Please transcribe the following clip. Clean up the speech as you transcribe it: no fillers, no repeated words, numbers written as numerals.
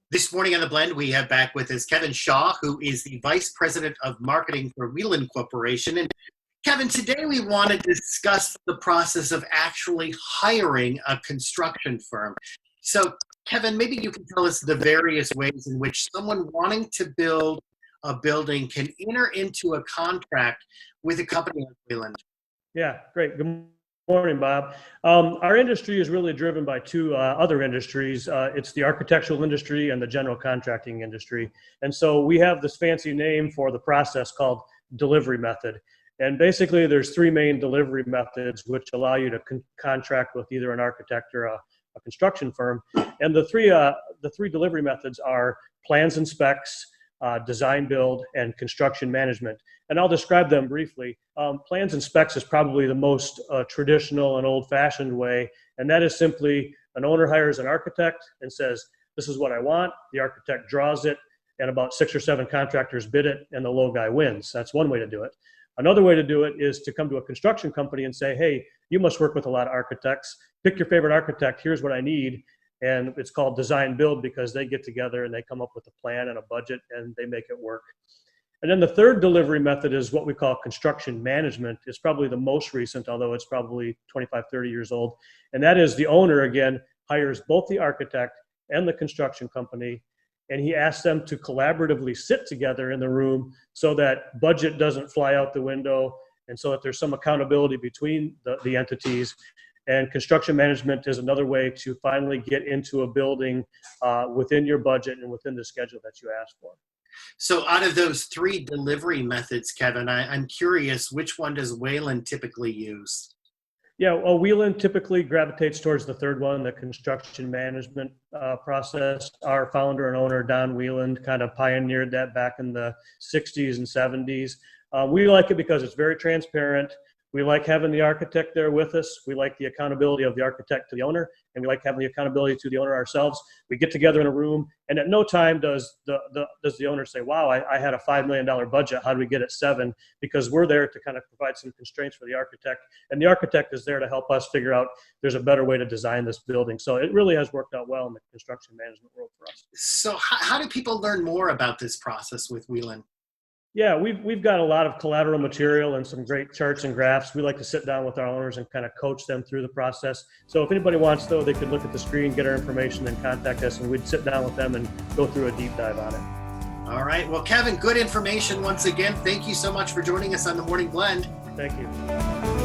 This morning on The Blend, we have back with us Kevin Shaw, who is the Vice President of Marketing for Wieland Corporation. And Kevin, today we want to discuss the process of actually hiring a construction firm. So, Kevin, maybe you can tell us the various ways in which someone wanting to build a building can enter into a contract with a company like Wieland. Yeah, great. Good morning, Bob. Our industry is really driven by two other industries. It's the architectural industry and the general contracting industry. And so we have this fancy name for the process called delivery method. And basically there's three main delivery methods which allow you to contract with either an architect or a construction firm. And the three delivery methods are plans and specs, design build, and construction management. And I'll describe them briefly. Plans and specs is probably the most traditional and old-fashioned way, and that is simply an owner hires an architect and says, this is what I want. The architect draws it, and about 6 or 7 contractors bid it, and the low guy wins. That's one way to do it. Another way to do it is to come to a construction company and say, hey, you must work with a lot of architects. Pick your favorite architect. Here's what I need. And it's called design build because they get together and they come up with a plan and a budget and they make it work. And then the third delivery method is what we call construction management. It's probably the most recent, although it's probably 25, 30 years old. And that is the owner, again, hires both the architect and the construction company, and he asks them to collaboratively sit together in the room so that budget doesn't fly out the window and so that there's some accountability between the entities. And construction management is another way to finally get into a building within your budget and within the schedule that you asked for. So out of those three delivery methods, Kevin, I'm curious, which one does Wieland typically use? Yeah, well, Wieland typically gravitates towards the third one, the construction management process. Our founder and owner, Don Wieland, kind of pioneered that back in the 60s and 70s. We like it because it's very transparent. We like having the architect there with us. We like the accountability of the architect to the owner, and we like having the accountability to the owner ourselves. We get together in a room, and at no time does the owner say, wow, I had a $5 million budget. How do we get it 7? Because we're there to kind of provide some constraints for the architect, and the architect is there to help us figure out there's a better way to design this building. So it really has worked out well in the construction management world for us. So how do people learn more about this process with Wieland? Yeah, we've got a lot of collateral material and some great charts and graphs. We like to sit down with our owners and kind of coach them through the process. So if anybody wants, though, they could look at the screen, get our information, and contact us, and we'd sit down with them and go through a deep dive on it. All right. Well, Kevin, good information once again. Thank you so much for joining us on the Morning Blend. Thank you.